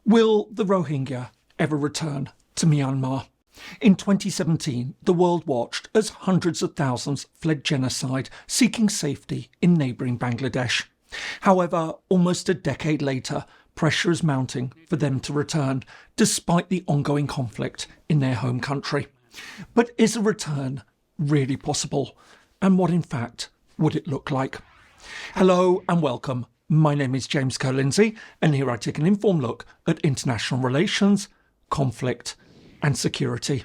Will the Rohingya ever return to Myanmar? In 2017, the world watched as hundreds of thousands fled genocide, seeking safety in neighbouring Bangladesh. However, almost a decade later, pressure is mounting for them to return, despite the ongoing conflict in their home country. But is a return really possible? And what, in fact, would it look like? Hello and welcome. My name is James Ker-Lindsay, and here I take an informed look at international relations, conflict and security.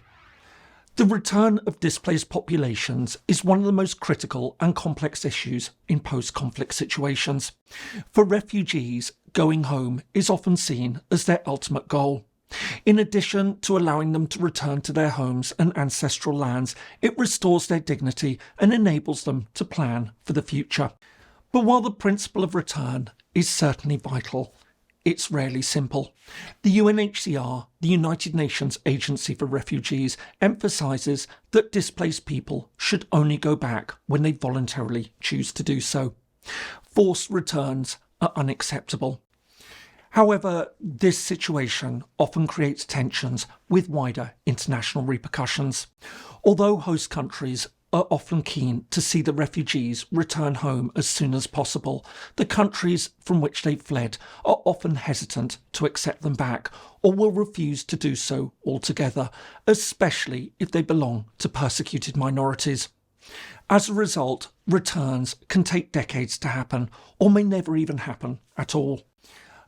The return of displaced populations is one of the most critical and complex issues in post-conflict situations. For refugees, going home is often seen as their ultimate goal. In addition to allowing them to return to their homes and ancestral lands, it restores their dignity and enables them to plan for the future. But while the principle of return is certainly vital, it's rarely simple. The UNHCR, the United Nations Agency for Refugees, emphasises that displaced people should only go back when they voluntarily choose to do so. Forced returns are unacceptable. However, this situation often creates tensions with wider international repercussions. Although host countries are often keen to see the refugees return home as soon as possible, the countries from which they fled are often hesitant to accept them back or will refuse to do so altogether, especially if they belong to persecuted minorities. As a result, returns can take decades to happen or may never even happen at all.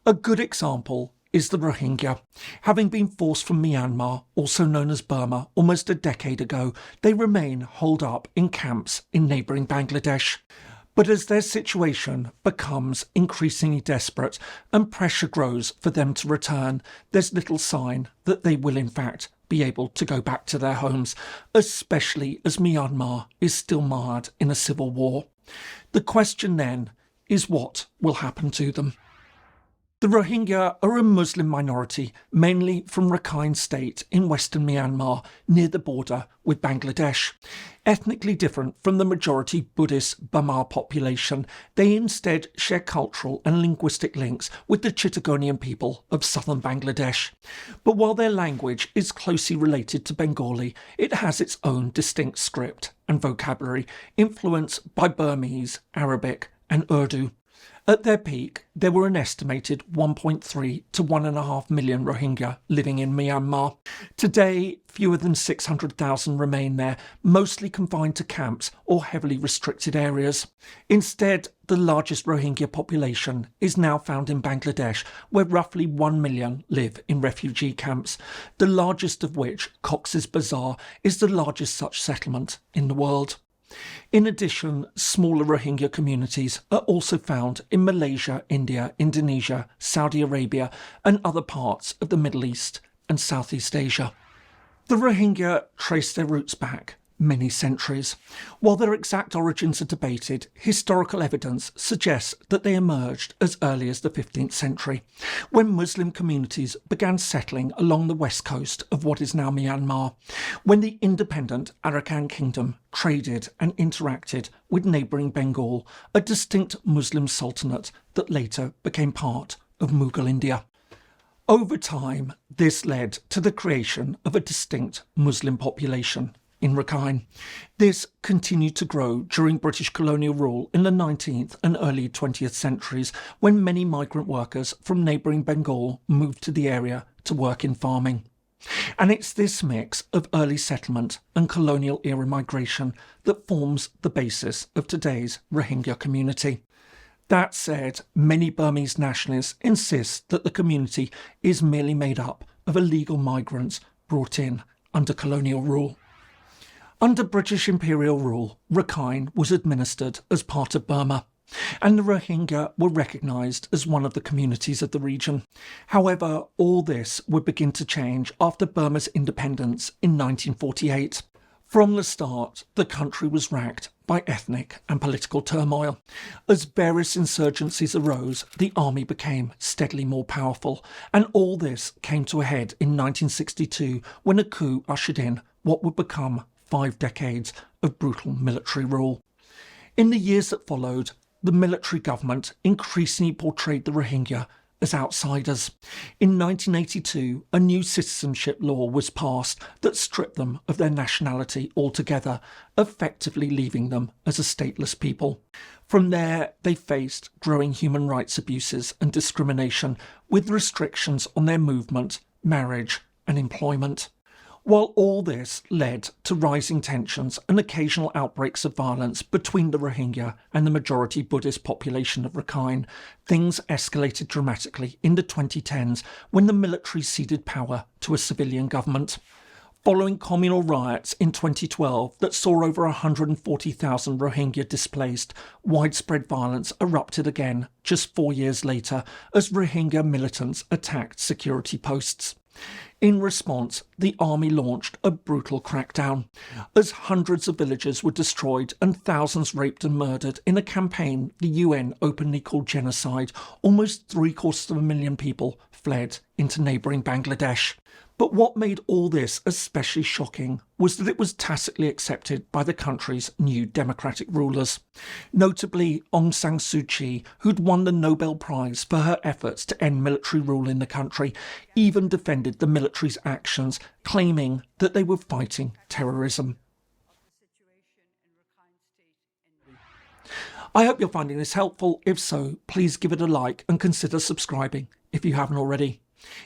A good example is the Rohingya. Having been forced from Myanmar, also known as Burma, almost a decade ago, they remain holed up in camps in neighbouring Bangladesh. But as their situation becomes increasingly desperate and pressure grows for them to return, there's little sign that they will in fact be able to go back to their homes, especially as Myanmar is still marred in a civil war. The question then is what will happen to them? The Rohingya are a Muslim minority, mainly from Rakhine State in western Myanmar, near the border with Bangladesh. Ethnically different from the majority Buddhist Burmese population, they instead share cultural and linguistic links with the Chittagonian people of southern Bangladesh. But while their language is closely related to Bengali, it has its own distinct script and vocabulary, influenced by Burmese, Arabic and Urdu. At their peak, there were an estimated 1.3 to 1.5 million Rohingya living in Myanmar. Today, fewer than 600,000 remain there, mostly confined to camps or heavily restricted areas. Instead, the largest Rohingya population is now found in Bangladesh, where roughly 1 million live in refugee camps, the largest of which, Cox's Bazar, is the largest such settlement in the world. In addition, smaller Rohingya communities are also found in Malaysia, India, Indonesia, Saudi Arabia and other parts of the Middle East and Southeast Asia. The Rohingya trace their roots back many centuries. While their exact origins are debated, historical evidence suggests that they emerged as early as the 15th century, when Muslim communities began settling along the west coast of what is now Myanmar, when the independent Arakan Kingdom traded and interacted with neighbouring Bengal, a distinct Muslim sultanate that later became part of Mughal India. Over time, this led to the creation of a distinct Muslim population in Rakhine. This continued to grow during British colonial rule in the 19th and early 20th centuries, when many migrant workers from neighbouring Bengal moved to the area to work in farming. And it's this mix of early settlement and colonial era migration that forms the basis of today's Rohingya community. That said, many Burmese nationalists insist that the community is merely made up of illegal migrants brought in under colonial rule. Under British imperial rule, Rakhine was administered as part of Burma, and the Rohingya were recognised as one of the communities of the region. However, all this would begin to change after Burma's independence in 1948. From the start, the country was racked by ethnic and political turmoil. As various insurgencies arose, the army became steadily more powerful, and all this came to a head in 1962 when a coup ushered in what would become 5 decades of brutal military rule. In the years that followed, the military government increasingly portrayed the Rohingya as outsiders. In 1982, a new citizenship law was passed that stripped them of their nationality altogether, effectively leaving them as a stateless people. From there, they faced growing human rights abuses and discrimination, with restrictions on their movement, marriage and employment. While all this led to rising tensions and occasional outbreaks of violence between the Rohingya and the majority Buddhist population of Rakhine, things escalated dramatically in the 2010s when the military ceded power to a civilian government. Following communal riots in 2012 that saw over 140,000 Rohingya displaced, widespread violence erupted again just 4 years later as Rohingya militants attacked security posts. In response, the army launched a brutal crackdown, as hundreds of villages were destroyed and thousands raped and murdered in a campaign the UN openly called genocide. Almost 750,000 people fled into neighbouring Bangladesh. But what made all this especially shocking was that it was tacitly accepted by the country's new democratic rulers. Notably, Aung San Suu Kyi, who'd won the Nobel Prize for her efforts to end military rule in the country, even defended the military's actions, claiming that they were fighting terrorism. I hope you're finding this helpful. If so, please give it a like and consider subscribing if you haven't already.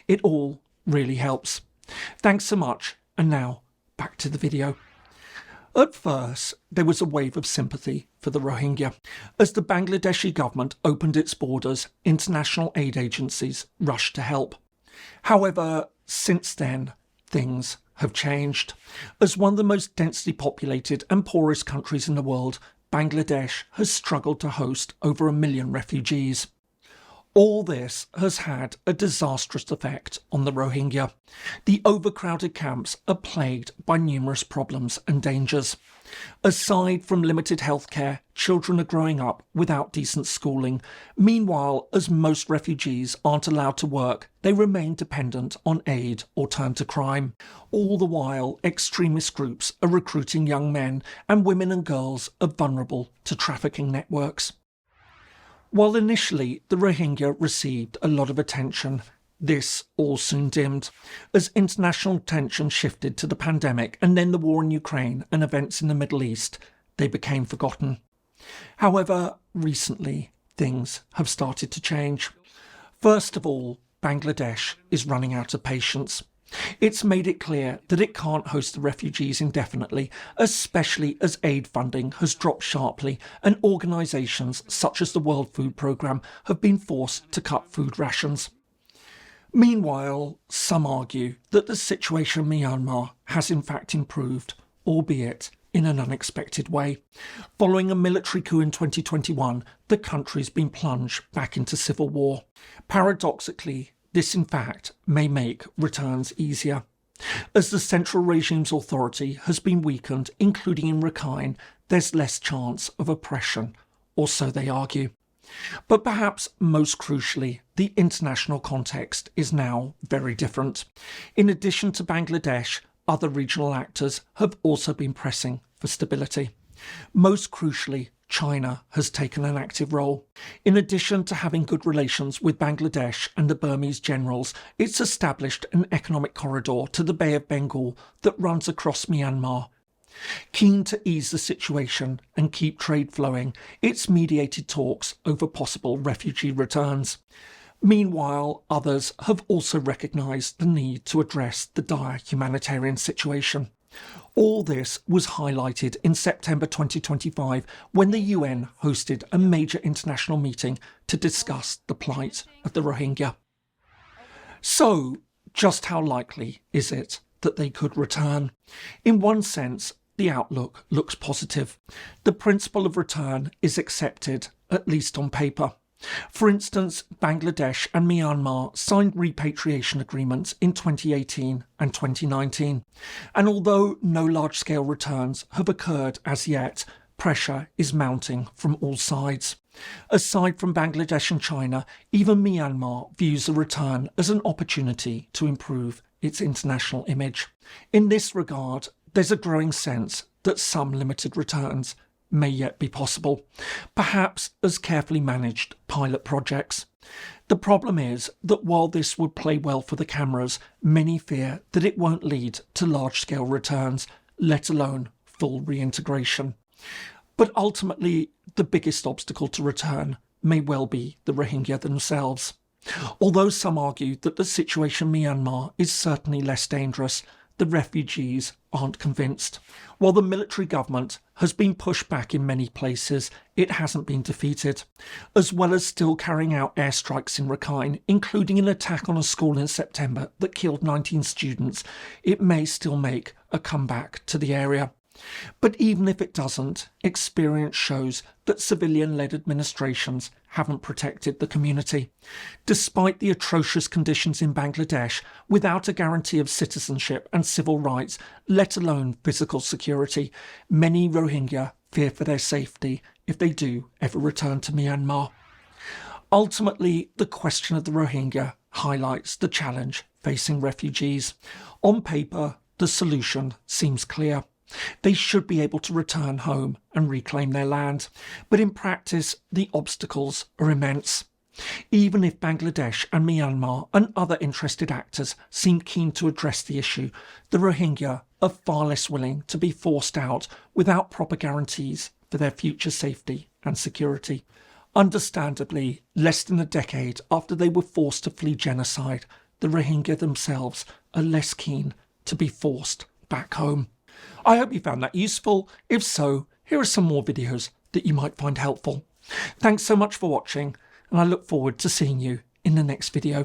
It all really helps. Thanks so much, and now back to the video. At first, there was a wave of sympathy for the Rohingya. As the Bangladeshi government opened its borders, international aid agencies rushed to help. However, since then, things have changed. As one of the most densely populated and poorest countries in the world, Bangladesh has struggled to host over 1 million refugees. All this has had a disastrous effect on the Rohingya. The overcrowded camps are plagued by numerous problems and dangers. Aside from limited healthcare, children are growing up without decent schooling. Meanwhile, as most refugees aren't allowed to work, they remain dependent on aid or turn to crime. All the while, extremist groups are recruiting young men, and women and girls are vulnerable to trafficking networks. While initially the Rohingya received a lot of attention, this all soon dimmed, as international attention shifted to the pandemic and then the war in Ukraine and events in the Middle East. They became forgotten. However, recently things have started to change. First of all, Bangladesh is running out of patience. It's made it clear that it can't host the refugees indefinitely, especially as aid funding has dropped sharply and organisations such as the World Food Programme have been forced to cut food rations. Meanwhile, some argue that the situation in Myanmar has in fact improved, albeit in an unexpected way. Following a military coup in 2021, the country's been plunged back into civil war. Paradoxically, this, in fact, may make returns easier. As the central regime's authority has been weakened, including in Rakhine, there's less chance of oppression, or so they argue. But perhaps most crucially, the international context is now very different. In addition to Bangladesh, other regional actors have also been pressing for stability. Most crucially, China has taken an active role. In addition to having good relations with Bangladesh and the Burmese generals, it's established an economic corridor to the Bay of Bengal that runs across Myanmar. Keen to ease the situation and keep trade flowing, it's mediated talks over possible refugee returns. Meanwhile, others have also recognised the need to address the dire humanitarian situation. All this was highlighted in September 2025 when the UN hosted a major international meeting to discuss the plight of the Rohingya. So, just how likely is it that they could return? In one sense, the outlook looks positive. The principle of return is accepted, at least on paper. For instance, Bangladesh and Myanmar signed repatriation agreements in 2018 and 2019. And although no large-scale returns have occurred as yet, pressure is mounting from all sides. Aside from Bangladesh and China, even Myanmar views a return as an opportunity to improve its international image. In this regard, there's a growing sense that some limited returns may yet be possible, perhaps as carefully managed pilot projects. The problem is that while this would play well for the cameras, many fear that it won't lead to large-scale returns, let alone full reintegration. But ultimately, the biggest obstacle to return may well be the Rohingya themselves. Although some argue that the situation in Myanmar is certainly less dangerous, the refugees aren't convinced. While the military government has been pushed back in many places, it hasn't been defeated. As well as still carrying out airstrikes in Rakhine, including an attack on a school in September that killed 19 students, it may still make a comeback to the area. But even if it doesn't, experience shows that civilian-led administrations haven't protected the community. Despite the atrocious conditions in Bangladesh, without a guarantee of citizenship and civil rights, let alone physical security, many Rohingya fear for their safety if they do ever return to Myanmar. Ultimately, the question of the Rohingya highlights the challenge facing refugees. On paper, the solution seems clear. They should be able to return home and reclaim their land, but in practice the obstacles are immense. Even if Bangladesh and Myanmar and other interested actors seem keen to address the issue, the Rohingya are far less willing to be forced out without proper guarantees for their future safety and security. Understandably, less than a decade after they were forced to flee genocide, the Rohingya themselves are less keen to be forced back home. I hope you found that useful. If so, here are some more videos that you might find helpful. Thanks so much for watching, and I look forward to seeing you in the next video.